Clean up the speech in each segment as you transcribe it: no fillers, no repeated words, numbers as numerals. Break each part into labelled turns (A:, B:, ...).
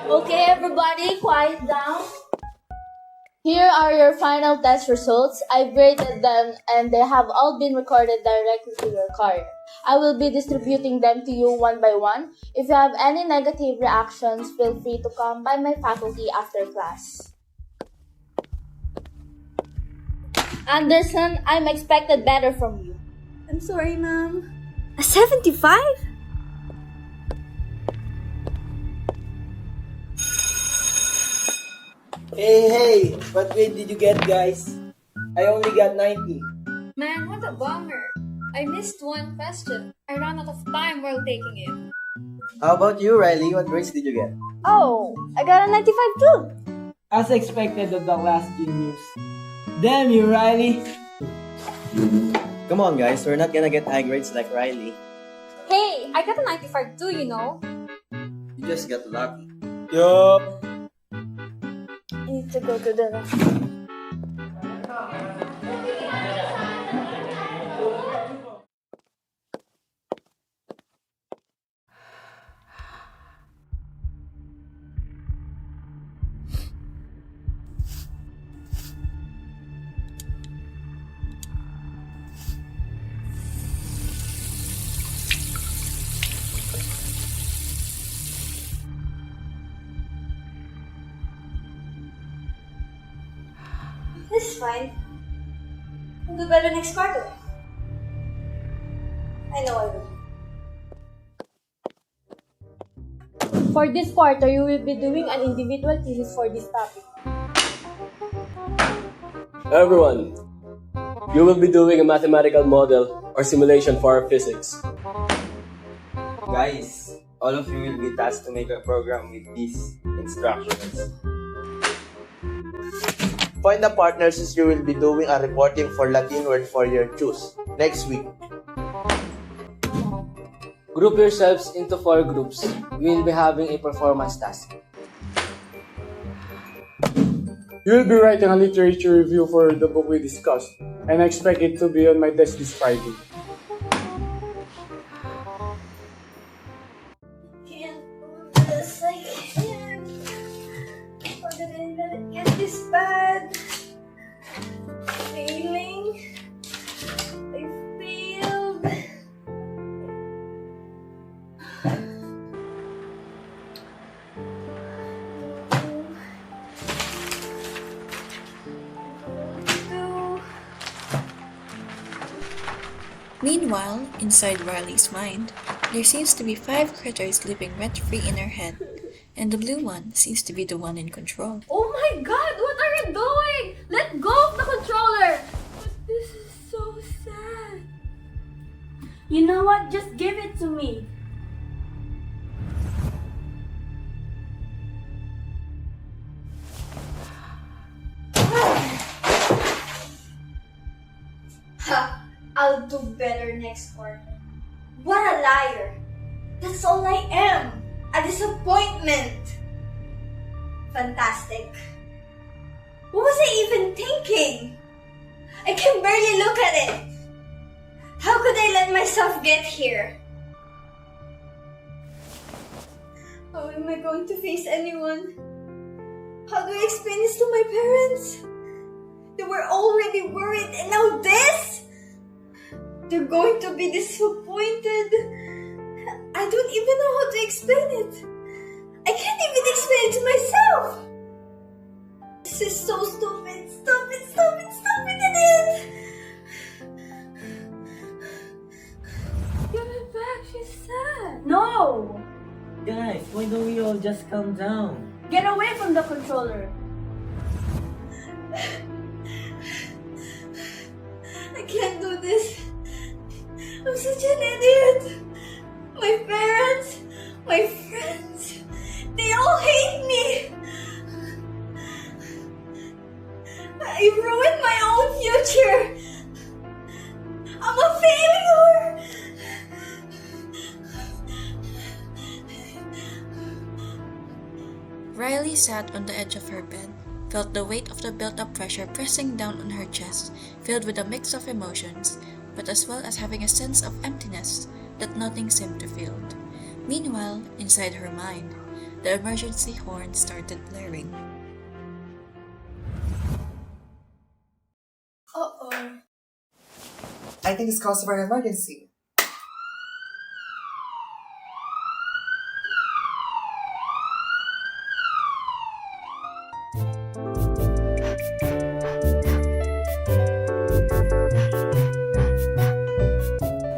A: Okay, everybody, quiet down. Here are your final test results. I've graded them and they have all been recorded directly to your card. I will be distributing them to you one by one. If you have any negative reactions, feel free to come by my faculty after class. Anderson, I'm expected better from you.
B: I'm sorry, ma'am. A 75?
C: Hey, what grade did you get, guys? I only got 90.
D: Man, what a bummer. I missed one question. I ran out of time while taking it.
C: How about you, Riley? What grades did you get?
B: Oh, I got a 95 too.
E: As expected of the last genius. Damn you, Riley!
C: Come on, guys. We're not gonna get high grades like Riley.
D: Hey, I got a 95 too, you know.
C: You just got lucky.
E: Yup.
B: I need to go to the
F: This is fine. I'll do better next quarter. I know I will.
A: For this quarter, you will be doing an individual thesis for this topic.
G: Everyone, you will be doing a mathematical model or simulation for our physics.
C: Guys, all of you will be tasked to make a program with these instructions. Find the partners as you will be doing a reporting for Latin word for your choose next week.
G: Group yourselves into 4 groups. We will be having a performance task.
H: You will be writing a literature review for the book we discussed, and I expect it to be on my desk this Friday.
F: Can't do this. I can't. How did I let it get this bad? Failing. I failed.
I: Meanwhile, inside Riley's mind, there seems to be 5 critters living rent-free in her head, and the blue one seems to be the one in control.
D: Oh my god, what are you doing? Let go of the controller! But this is so sad.
A: You know what? Just give it to me.
F: Ha! I'll do better next quarter. What a liar! That's all I am! A disappointment! Fantastic. What was I even thinking? I can barely look at it. How could I let myself get here? How am I going to face anyone? How do I explain this to my parents? They were already worried and now this? They're going to be disappointed. I don't even know how to explain it. I can't even explain it to myself. This is so stupid. Stop it, it is.
D: Give it back, she's sad.
A: No!
E: Guys, why don't we all just calm down?
A: Get away from the controller.
F: I can't do this. I'm such an idiot. My parents, my friends, they all hate me. I ruined my own future. I'm a failure.
I: Riley sat on the edge of her bed, felt the weight of the built-up pressure pressing down on her chest, filled with a mix of emotions, but as well as having a sense of emptiness that nothing seemed to fill. Meanwhile, inside her mind, the emergency horn started blaring.
B: Uh-oh.
J: I think it's cause for an emergency.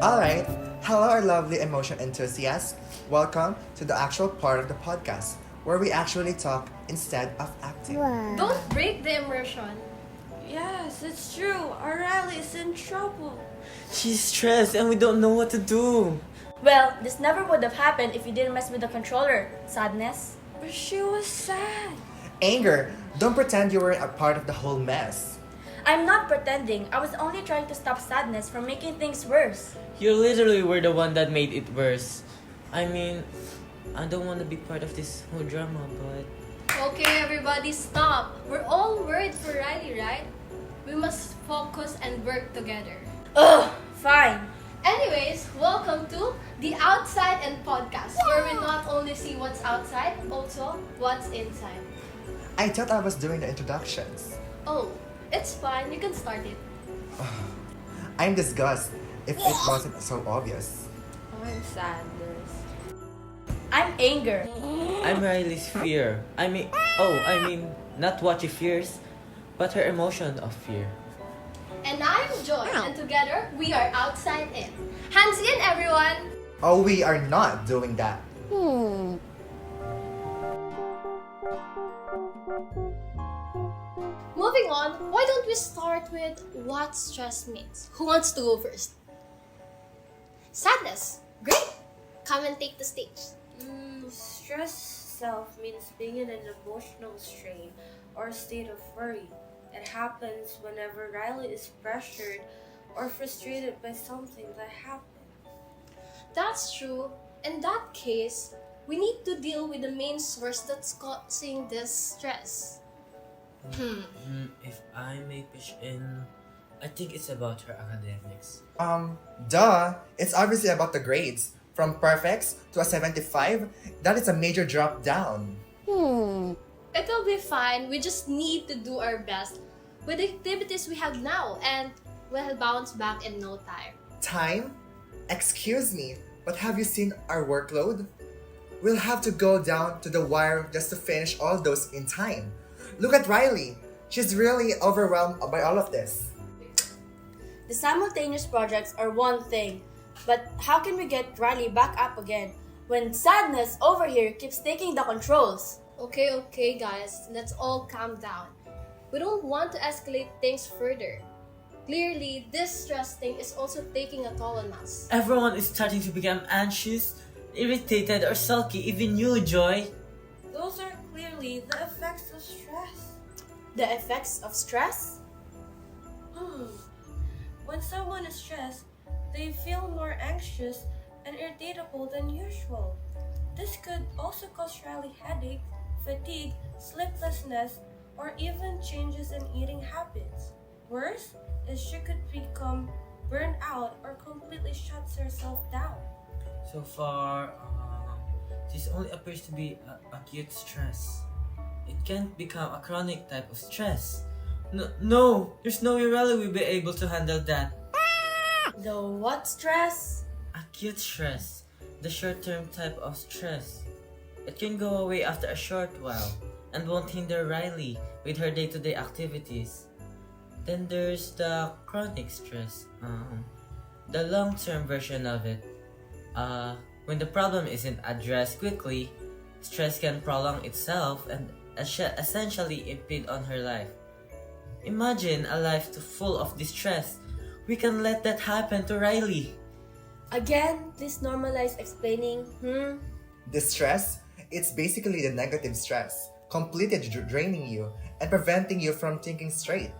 J: Alright, hello our lovely emotion enthusiasts. Welcome to the actual part of the podcast where we actually talk instead of acting.
D: Don't break the immersion.
F: Yes, it's true. Our Riley is in trouble.
K: She's stressed and we don't know what to do.
B: Well, this never would have happened if you didn't mess with the controller. Sadness.
F: But she was sad.
J: Anger, don't pretend you were a part of the whole mess.
B: I'm not pretending. I was only trying to stop sadness from making things worse.
K: You literally were the one that made it worse. I mean, I don't want to be part of this whole drama, but...
D: Okay, everybody, stop. We're all worried for Riley, right? We must focus and work together.
B: Ugh, fine.
D: Anyways, welcome to the Outside and Podcast, where we not only see what's outside, also what's inside.
J: I thought I was doing the introductions.
D: Oh, it's fine. You can start it.
J: I'm disgusted if it wasn't so obvious.
F: I'm sadness.
B: I'm anger.
K: I'm Riley's fear. I mean, not what she fears, but her emotion of fear.
D: And I'm Joy, and together we are Outside In. Hands in, everyone!
J: Oh, we are not doing that.
D: Moving on, why don't we start with what stress means? Who wants to go first? Sadness. Great! Come and take the stage.
F: Stress itself means being in an emotional strain or state of worry. It happens whenever Riley is pressured or frustrated by something that happened.
D: That's true. In that case, we need to deal with the main source that's causing this stress.
K: If I may pitch in, I think it's about her academics.
J: Duh. It's obviously about the grades. From perfects to a 75, that is a major drop down.
D: It'll be fine. We just need to do our best with the activities we have now, and we'll bounce back in no time.
J: Time? Excuse me, but have you seen our workload? We'll have to go down to the wire just to finish all those in time. Look at Riley. She's really overwhelmed by all of this.
B: The simultaneous projects are one thing, but how can we get Riley back up again when sadness over here keeps taking the controls?
D: Okay, guys, let's all calm down. We don't want to escalate things further. Clearly, this stress thing is also taking a toll on us.
K: Everyone is starting to become anxious, irritated, or sulky, even you, Joy.
F: Those are clearly the effects of stress.
B: The effects of stress?
F: When someone is stressed, they feel more anxious and irritable than usual. This could also cause Riley headache, fatigue, sleeplessness, or even changes in eating habits. Worse is she could become burned out or completely shuts herself down.
K: So far, this only appears to be acute stress. It can't become a chronic type of stress. No, there's no way Riley will be able to handle that.
B: The what stress?
K: Acute stress, the short-term type of stress. It can go away after a short while and won't hinder Riley with her day-to-day activities. Then there's the chronic stress, the long-term version of it. When the problem isn't addressed quickly, stress can prolong itself and essentially impede on her life. Imagine a life full of distress. We can let that happen to Riley.
B: Again, please normalize explaining.
J: The stress, it's basically the negative stress, completely draining you and preventing you from thinking straight.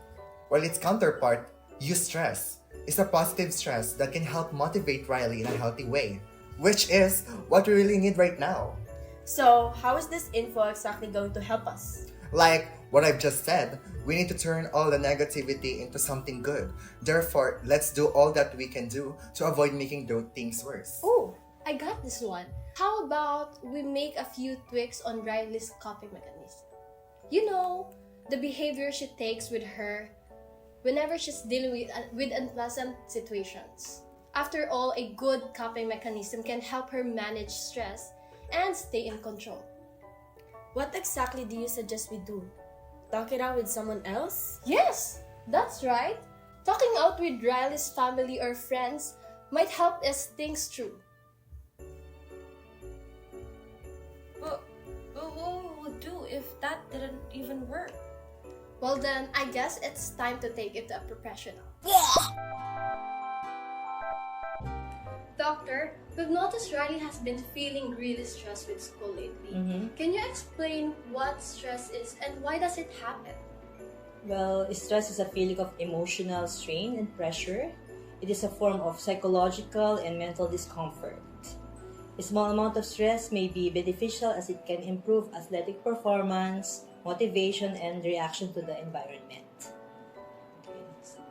J: While its counterpart, eustress, is a positive stress that can help motivate Riley in a healthy way, which is what we really need right now.
B: So, how is this info exactly going to help us?
J: Like what I've just said, we need to turn all the negativity into something good. Therefore, let's do all that we can do to avoid making those things worse.
B: Ooh,
D: I got this one. How about we make a few tweaks on Riley's coping mechanism? You know, the behavior she takes with her whenever she's dealing with unpleasant situations. After all, a good coping mechanism can help her manage stress and stay in control.
B: What exactly do you suggest we do? Talk it out with someone else?
D: Yes, that's right. Talking out with Riley's family or friends might help us think through.
L: But what would we do if that didn't even work?
D: Well then, I guess it's time to take it to a professional. Doctor, we've noticed Riley has been feeling really stressed with school lately. Can you explain what stress is and why does it happen?
M: Well, stress is a feeling of emotional strain and pressure. It is a form of psychological and mental discomfort. A small amount of stress may be beneficial as it can improve athletic performance, motivation, and reaction to the environment.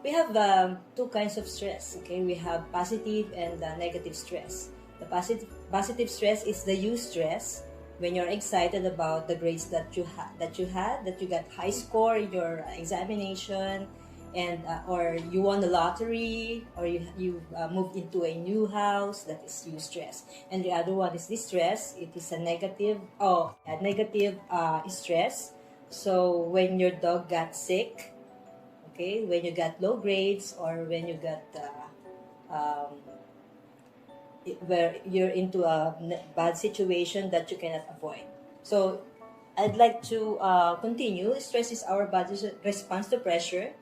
M: We have two kinds of stress. Okay, we have positive and negative stress. The positive stress is the eustress, when you're excited about the grades that you got high score in your examination, and or you won the lottery, or you moved into a new house. That is eustress. And the other one is distress. It is a negative stress. So when your dog got sick, okay, when you got low grades, or when you got where you're into a bad situation that you cannot avoid. So I'd like to continue. Stress is our body's response to pressure.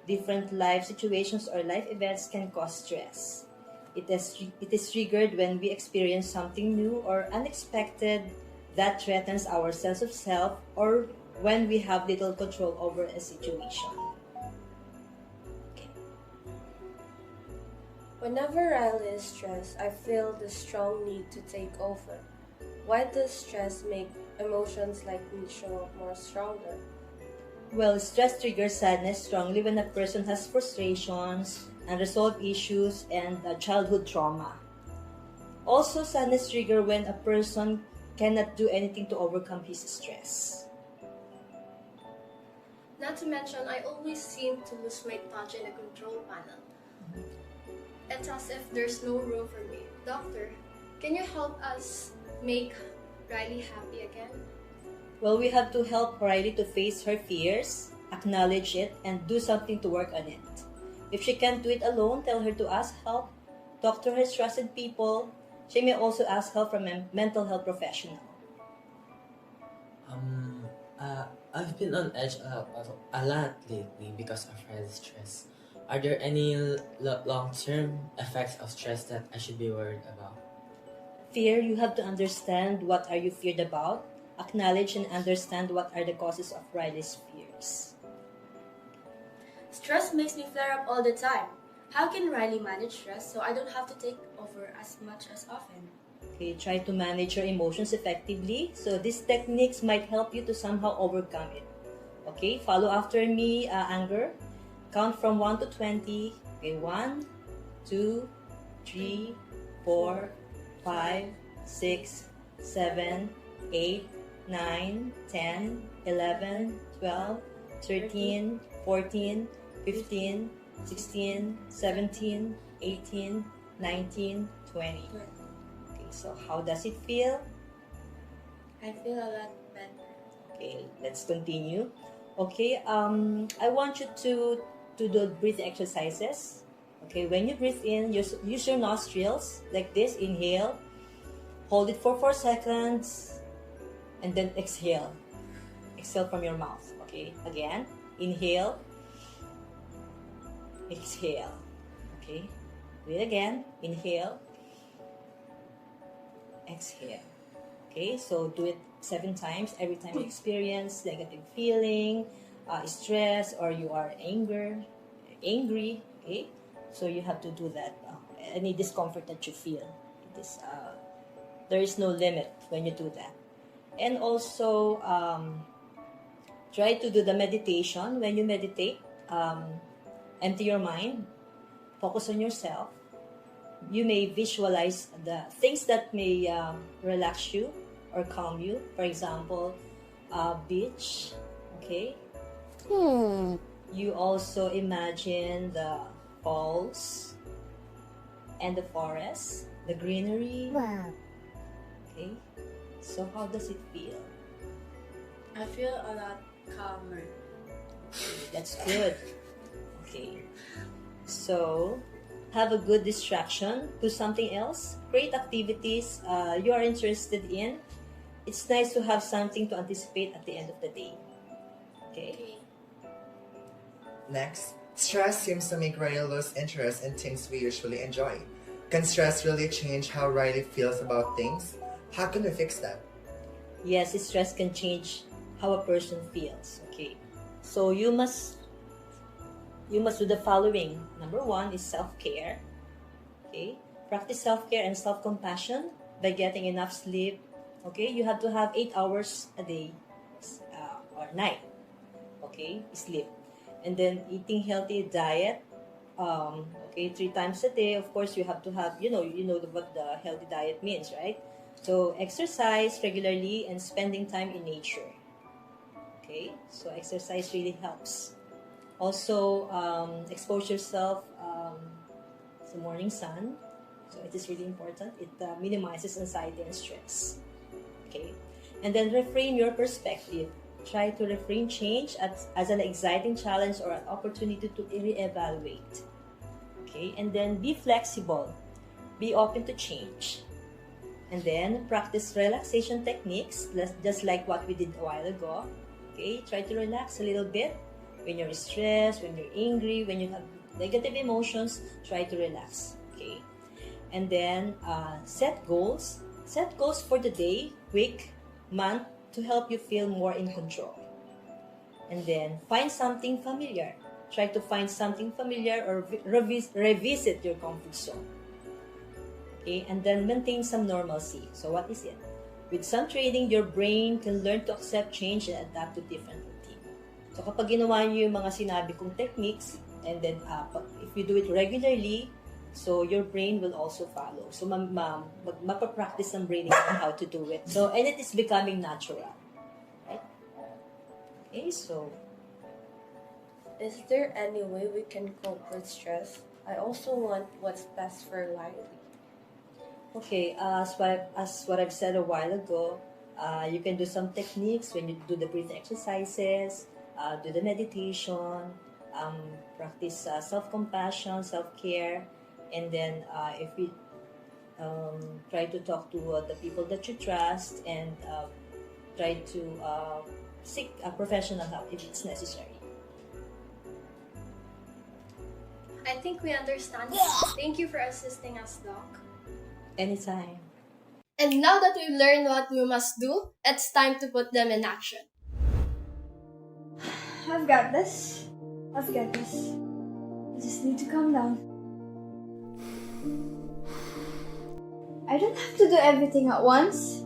M: Different life situations or life events can cause stress. It is triggered when we experience something new or unexpected that threatens our sense of self, or when we have little control over a situation.
L: Whenever Riley is stressed, I feel the strong need to take over. Why does stress make emotions like me show up more stronger?
M: Well, stress triggers sadness strongly when a person has frustrations, unresolved issues, and childhood trauma. Also, sadness triggers when a person cannot do anything to overcome his stress.
D: Not to mention, I always seem to lose my touch in the control panel. It's as if there's no room for me. Doctor, can you help us make Riley happy again?
M: Well, we have to help Riley to face her fears, acknowledge it, and do something to work on it. If she can't do it alone, tell her to ask help, talk to her trusted people. She may also ask help from a mental health professional.
K: I've been on edge a lot lately because of Riley's stress. Are there any long-term effects of stress that I should be worried about?
M: Fear, you have to understand what are you feared about, acknowledge and understand what are the causes of Riley's fears.
B: Stress makes me flare up all the time. How can Riley manage stress so I don't have to take over as much as often?
M: Okay, try to manage your emotions effectively. So these techniques might help you to somehow overcome it. Okay, follow after me, anger. Count from 1 to 20. Okay, 1, 2, 3, 4, 5, 6, 7, 8, 9, 10, 11, 12, 13, 14, 15, 16, 17, 18, 19, 20. Okay, so how does it feel?
B: I feel a lot better.
M: Okay, let's continue. Okay, I want you to do breathing exercises. Okay, when you breathe in, use your nostrils like this. Inhale, hold it for 4 seconds, and then exhale. Exhale from your mouth. Okay, again, inhale, exhale. Okay, do it again. Inhale, exhale. Okay, so do it 7 times. Every time you experience negative feeling, stress, or you are angry. Okay, so you have to do that. Any discomfort that you feel, it is there is no limit when you do that. And also try to do the meditation. When you meditate, empty your mind, focus on yourself, you may visualize the things that may relax you or calm you. For example, beach, okay? You also imagine the falls and the forest, the greenery.
B: Wow.
M: Okay, so how does it feel?
B: I feel a lot calmer.
M: That's good. Okay, so have a good distraction. Do something else. Create activities you are interested in. It's nice to have something to anticipate at the end of the day. Okay.
J: Next, stress seems to make Riley lose interest in things we usually enjoy. Can stress really change how Riley feels about things? How can we fix that?
M: Yes, stress can change how a person feels. Okay, so you must do the following. Number 1 is self-care. Okay, practice self-care and self-compassion by getting enough sleep. Okay, you have to have 8 hours a day or night. Okay, sleep, and then eating healthy diet. Okay, 3 times a day. Of course, you have to have what the healthy diet means, right? So exercise regularly and spending time in nature. Okay, so exercise really helps. Also, expose yourself to the morning sun. So it is really important. It minimizes anxiety and stress. Okay, and then reframe your perspective. Try to reframe change as an exciting challenge or an opportunity to reevaluate. Okay, and then be flexible. Be open to change. And then practice relaxation techniques, just like what we did a while ago. Okay, try to relax a little bit. When you're stressed, when you're angry, when you have negative emotions, try to relax. Okay, and then set goals. Set goals for the day, week, month to help you feel more in control. And then find something familiar. Try to find something familiar or revisit your comfort zone. Okay, and then maintain some normalcy. So what is it? With some training, your brain can learn to accept change and adapt to different routine. So kapag ginawa niyo yung mga sinabi kong techniques, and then if you do it regularly, so your brain will also follow. So mapapractice ang brain on how to do it. So, and it is becoming natural. Right? Okay, so.
L: Is there any way we can cope with stress? I also want what's best for Riley.
M: Okay, as what I've said a while ago, you can do some techniques when you do the breathing exercises, do the meditation, practice self-compassion, self-care, and then if you try to talk to the people that you trust and try to seek professional help if it's necessary.
D: I think we understand. Thank you for assisting us, Doc.
M: Anytime.
D: And now that we've learned what we must do, it's time to put them in action.
F: I've got this. I just need to calm down. I don't have to do everything at once.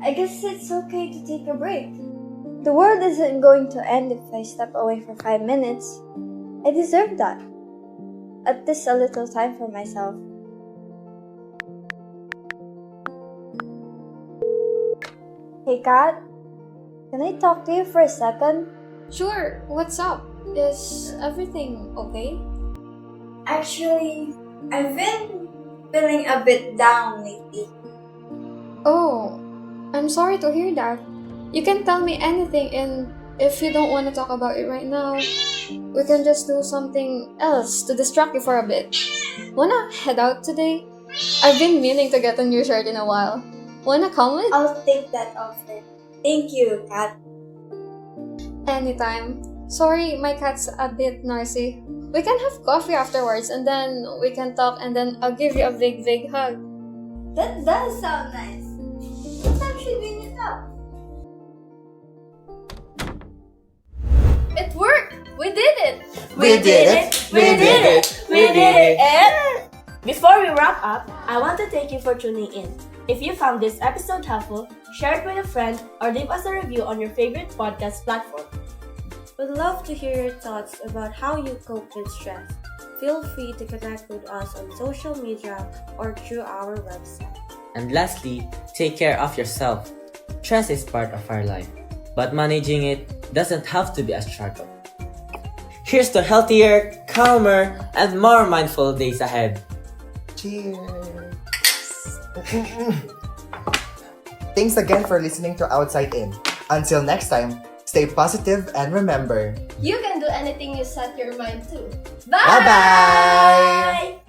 F: I guess it's okay to take a break. The world isn't going to end if I step away for 5 minutes. I deserve that. At least a little time for myself. Hey Kat, can I talk to you for a second?
D: Sure, what's up? Is everything okay?
F: Actually, I've been feeling a bit down lately.
D: Oh, I'm sorry to hear that. You can tell me anything, and if you don't want to talk about it right now, we can just do something else to distract you for a bit. Wanna head out today? I've been meaning to get a new shirt in a while. Wanna come with?
F: I'll take that offer. Thank you, Kat.
D: Anytime. Sorry, my cat's a bit noisy. We can have coffee afterwards, and then we can talk, and then I'll give you a big, big hug.
F: That does sound nice. What time should we meet up?
D: It worked! We did it!
B: We did it! We did it! We did it! And before we wrap up, I want to thank you for tuning in. If you found this episode helpful, share it with a friend or leave us a review on your favorite podcast platform.
L: We'd love to hear your thoughts about how you cope with stress. Feel free to connect with us on social media or through our website.
K: And lastly, take care of yourself. Stress is part of our life, but managing it doesn't have to be a struggle. Here's to healthier, calmer, and more mindful days ahead.
J: Cheers! Thanks again for listening to Outside In. Until next time, stay positive and remember,
D: You can do anything you set your mind to.
J: bye-bye!